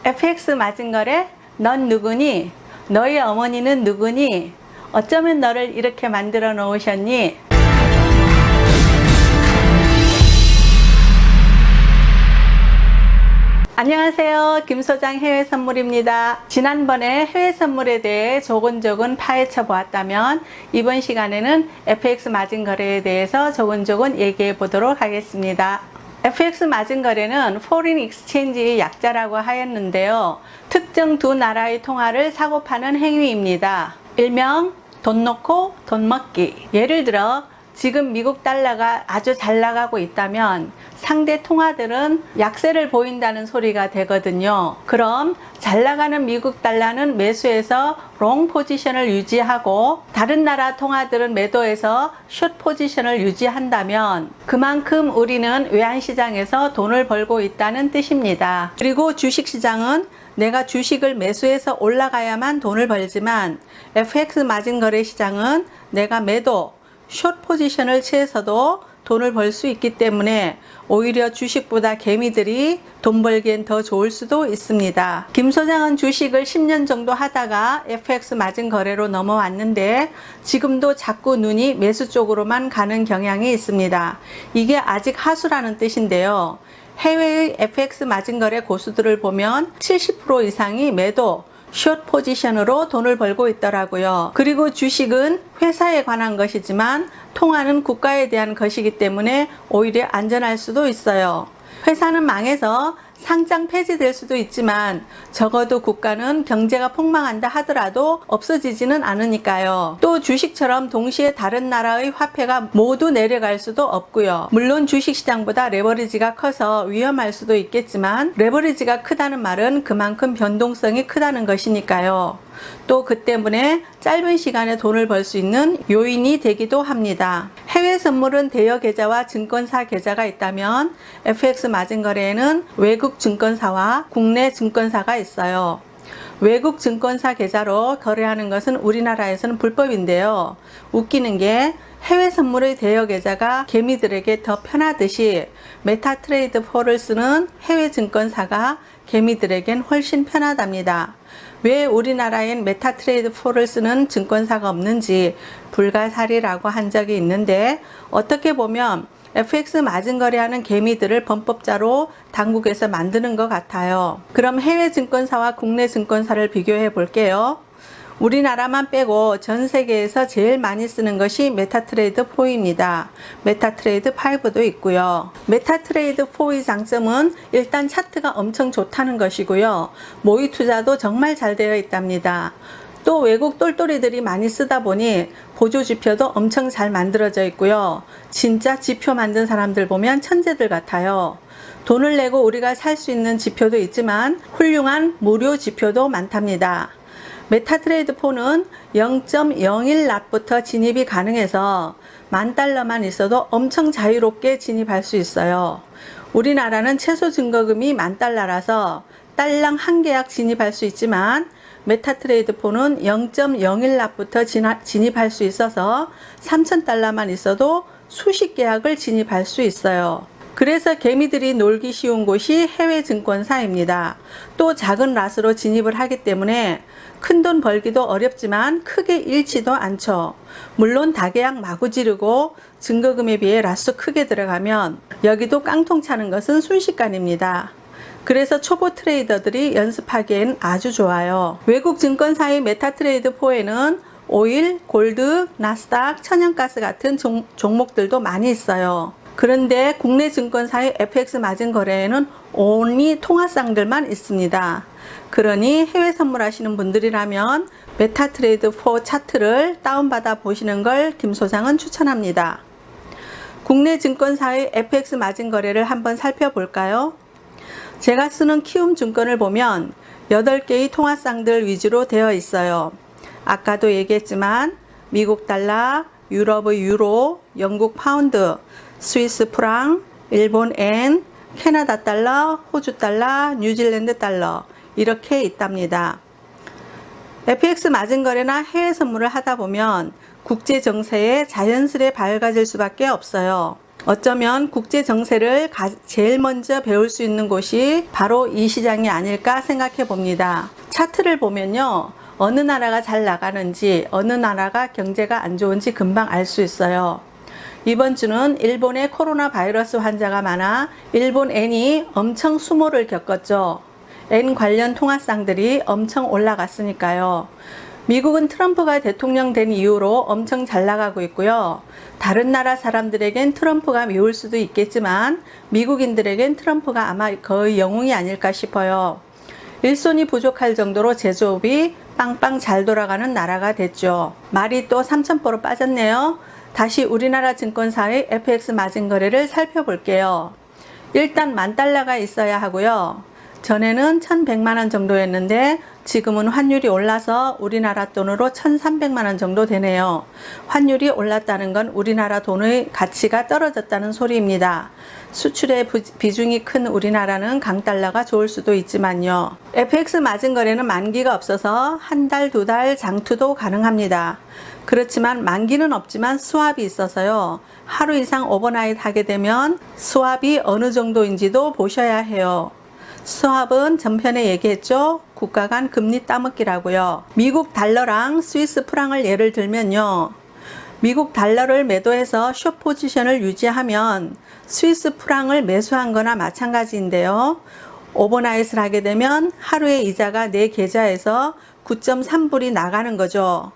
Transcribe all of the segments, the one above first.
FX 맞은 거래? 넌 누구니? 너희 어머니는 누구니? 어쩌면 너를 이렇게 만들어 놓으셨니? 안녕하세요. 김소장 해외선물입니다. 지난번에 해외선물에 대해 조근조근 파헤쳐 보았다면 이번 시간에는 FX 맞은 거래에 대해서 조근조근 얘기해 보도록 하겠습니다. FX 맞은 거래는 Foreign Exchange의 약자라고 하였는데요. 특정 두 나라의 통화를 사고 파는 행위입니다. 일명 돈 놓고 돈 먹기. 예를 들어 지금 미국 달러가 아주 잘 나가고 있다면 상대 통화들은 약세를 보인다는 소리가 되거든요. 그럼 잘 나가는 미국 달러는 매수해서 롱 포지션을 유지하고 다른 나라 통화들은 매도해서 숏 포지션을 유지한다면 그만큼 우리는 외환시장에서 돈을 벌고 있다는 뜻입니다. 그리고 주식시장은 내가 주식을 매수해서 올라가야만 돈을 벌지만 FX 마진 거래 시장은 내가 매도 숏 포지션을 취해서도 돈을 벌 수 있기 때문에 오히려 주식보다 개미들이 돈 벌기엔 더 좋을 수도 있습니다. 김 소장은 주식을 10년 정도 하다가 FX 맞은 거래로 넘어왔는데 지금도 자꾸 눈이 매수 쪽으로만 가는 경향이 있습니다. 이게 아직 하수라는 뜻인데요. 해외의 FX 맞은 거래 고수들을 보면 70% 이상이 매도 숏 포지션으로 돈을 벌고 있더라고요. 그리고 주식은 회사에 관한 것이지만 통화는 국가에 대한 것이기 때문에 오히려 안전할 수도 있어요. 회사는 망해서 상장 폐지될 수도 있지만 적어도 국가는 경제가 폭망한다 하더라도 없어지지는 않으니까요. 또 주식처럼 동시에 다른 나라의 화폐가 모두 내려갈 수도 없고요. 물론 주식시장보다 레버리지가 커서 위험할 수도 있겠지만 레버리지가 크다는 말은 그만큼 변동성이 크다는 것이니까요. 또 그 때문에 짧은 시간에 돈을 벌 수 있는 요인이 되기도 합니다. 해외 선물은 대여 계좌와 증권사 계좌가 있다면 FX 맞은 거래에는 외국 증권사와 국내 증권사가 있어요. 외국 증권사 계좌로 거래하는 것은 우리나라에서는 불법인데요. 웃기는 게 해외 선물의 대여 계좌가 개미들에게 더 편하듯이 메타트레이드 4를 쓰는 해외 증권사가 개미들에겐 훨씬 편하답니다. 왜 우리나라엔 메타트레이드 4를 쓰는 증권사가 없는지 불가사리라고 한 적이 있는데 어떻게 보면 FX 맞은 거래하는 개미들을 범법자로 당국에서 만드는 것 같아요. 그럼 해외 증권사와 국내 증권사를 비교해 볼게요. 우리나라만 빼고 전 세계에서 제일 많이 쓰는 것이 메타트레이드 4입니다. 메타트레이드 5도 있고요. 메타트레이드 4의 장점은 일단 차트가 엄청 좋다는 것이고요. 모의 투자도 정말 잘 되어 있답니다. 또 외국 똘똘이들이 많이 쓰다 보니 보조 지표도 엄청 잘 만들어져 있고요. 진짜 지표 만든 사람들 보면 천재들 같아요. 돈을 내고 우리가 살 수 있는 지표도 있지만 훌륭한 무료 지표도 많답니다. 메타트레이드 4는 0.01낫부터 진입이 가능해서 $10,000만 있어도 엄청 자유롭게 진입할 수 있어요. 우리나라는 최소 증거금이 $10,000라서 달랑 한 계약 진입할 수 있지만 메타트레이드 4는 0.01낫부터 진입할 수 있어서 $3,000만 있어도 수십 계약을 진입할 수 있어요. 그래서 개미들이 놀기 쉬운 곳이 해외 증권사입니다. 또 작은 랏으로 진입을 하기 때문에 큰돈 벌기도 어렵지만 크게 잃지도 않죠. 물론 다계약 마구 지르고 증거금에 비해 랏수 크게 들어가면 여기도 깡통 차는 것은 순식간입니다. 그래서 초보 트레이더들이 연습하기엔 아주 좋아요. 외국 증권사의 메타트레이드 4에는 오일, 골드, 나스닥, 천연가스 같은 종목들도 많이 있어요. 그런데 국내 증권사의 FX 맞은 거래에는 only 통화상들만 있습니다. 그러니 해외 선물하시는 분들이라면 메타트레이드 4 차트를 다운받아 보시는 걸 김 소장은 추천합니다. 국내 증권사의 FX 맞은 거래를 한번 살펴볼까요? 제가 쓰는 키움증권을 보면 8개의 통화상들 위주로 되어 있어요. 아까도 얘기했지만 미국 달러, 유럽의 유로, 영국 파운드, 스위스 프랑, 일본 엔, 캐나다 달러, 호주 달러, 뉴질랜드 달러 이렇게 있답니다. FX 맞은 거래나 해외 선물을 하다 보면 국제 정세에 자연스레 밝아질 수밖에 없어요. 어쩌면 국제 정세를 제일 먼저 배울 수 있는 곳이 바로 이 시장이 아닐까 생각해 봅니다. 차트를 보면요, 어느 나라가 잘 나가는지, 어느 나라가 경제가 안 좋은지 금방 알 수 있어요. 이번 주는 일본에 코로나 바이러스 환자가 많아 일본 엔이 엄청 수모를 겪었죠. 엔 관련 통화상들이 엄청 올라갔으니까요. 미국은 트럼프가 대통령 된 이후로 엄청 잘 나가고 있고요. 다른 나라 사람들에겐 트럼프가 미울 수도 있겠지만 미국인들에겐 트럼프가 아마 거의 영웅이 아닐까 싶어요. 일손이 부족할 정도로 제조업이 빵빵 잘 돌아가는 나라가 됐죠. 말이 또 3,000%로 빠졌네요. 다시 우리나라 증권사의 FX 마진 거래를 살펴볼게요. 일단 $10,000가 있어야 하고요. 전에는 1,100만 원 정도였는데 지금은 환율이 올라서 우리나라 돈으로 1,300만 원 정도 되네요. 환율이 올랐다는 건 우리나라 돈의 가치가 떨어졌다는 소리입니다. 수출의 비중이 큰 우리나라는 강달러가 좋을 수도 있지만요. FX 마진 거래는 만기가 없어서 한 달, 두 달 장투도 가능합니다. 그렇지만 만기는 없지만 스왑이 있어서요. 하루 이상 오버나잇 하게 되면 스왑이 어느 정도인지도 보셔야 해요. 스왑은 전편에 얘기했죠. 국가 간 금리 따먹기라고요. 미국 달러랑 스위스 프랑을 예를 들면요. 미국 달러를 매도해서 숏 포지션을 유지하면 스위스 프랑을 매수한 거나 마찬가지인데요. 오버나잇을 하게 되면 하루에 이자가 내 계좌에서 9.3불이 나가는 거죠.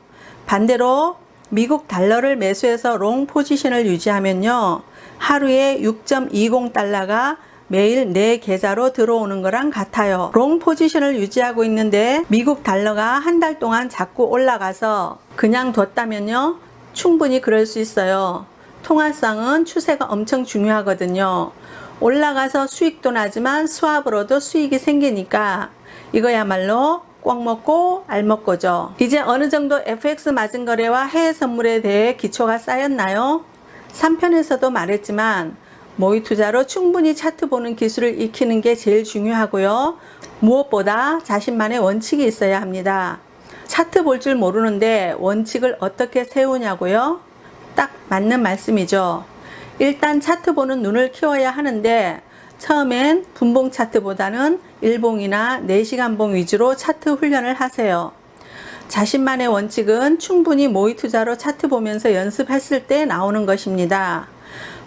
반대로 미국 달러를 매수해서 롱 포지션을 유지하면요. 하루에 6.20달러가 매일 내 계좌로 들어오는 거랑 같아요. 롱 포지션을 유지하고 있는데 미국 달러가 한 달 동안 자꾸 올라가서 그냥 뒀다면요. 충분히 그럴 수 있어요. 통화상은 추세가 엄청 중요하거든요. 올라가서 수익도 나지만 스왑으로도 수익이 생기니까 이거야말로 꽉 먹고 알 먹고죠. 이제 어느 정도 FX 마진 거래와 해외 선물에 대해 기초가 쌓였나요? 3편에서도 말했지만 모의 투자로 충분히 차트 보는 기술을 익히는 게 제일 중요하고요. 무엇보다 자신만의 원칙이 있어야 합니다. 차트 볼 줄 모르는데 원칙을 어떻게 세우냐고요? 딱 맞는 말씀이죠. 일단 차트 보는 눈을 키워야 하는데 처음엔 분봉 차트보다는 일봉이나 4시간봉 위주로 차트 훈련을 하세요. 자신만의 원칙은 충분히 모의 투자로 차트 보면서 연습했을 때 나오는 것입니다.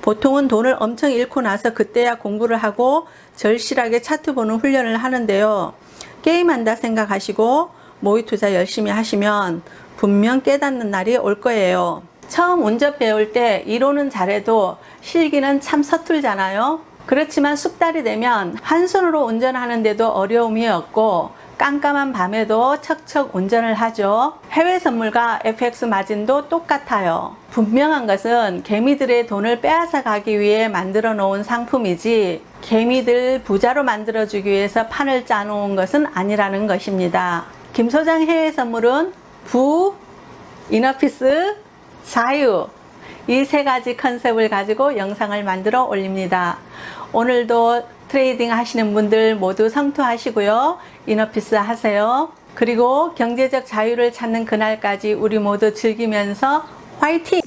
보통은 돈을 엄청 잃고 나서 그때야 공부를 하고 절실하게 차트 보는 훈련을 하는데요. 게임한다 생각하시고 모의 투자 열심히 하시면 분명 깨닫는 날이 올 거예요. 처음 운전 배울 때 이론은 잘해도 실기는 참 서툴잖아요. 그렇지만 숙달이 되면 한 손으로 운전하는데도 어려움이 없고 깜깜한 밤에도 척척 운전을 하죠. 해외 선물과 FX 마진도 똑같아요. 분명한 것은 개미들의 돈을 빼앗아 가기 위해 만들어 놓은 상품이지 개미들 부자로 만들어 주기 위해서 판을 짜 놓은 것은 아니라는 것입니다. 김 소장 해외 선물은 부, 이너피스, 자유, 이 세 가지 컨셉을 가지고 영상을 만들어 올립니다. 오늘도 트레이딩 하시는 분들 모두 성투하시고요. 이너피스 하세요. 그리고 경제적 자유를 찾는 그날까지 우리 모두 즐기면서 화이팅!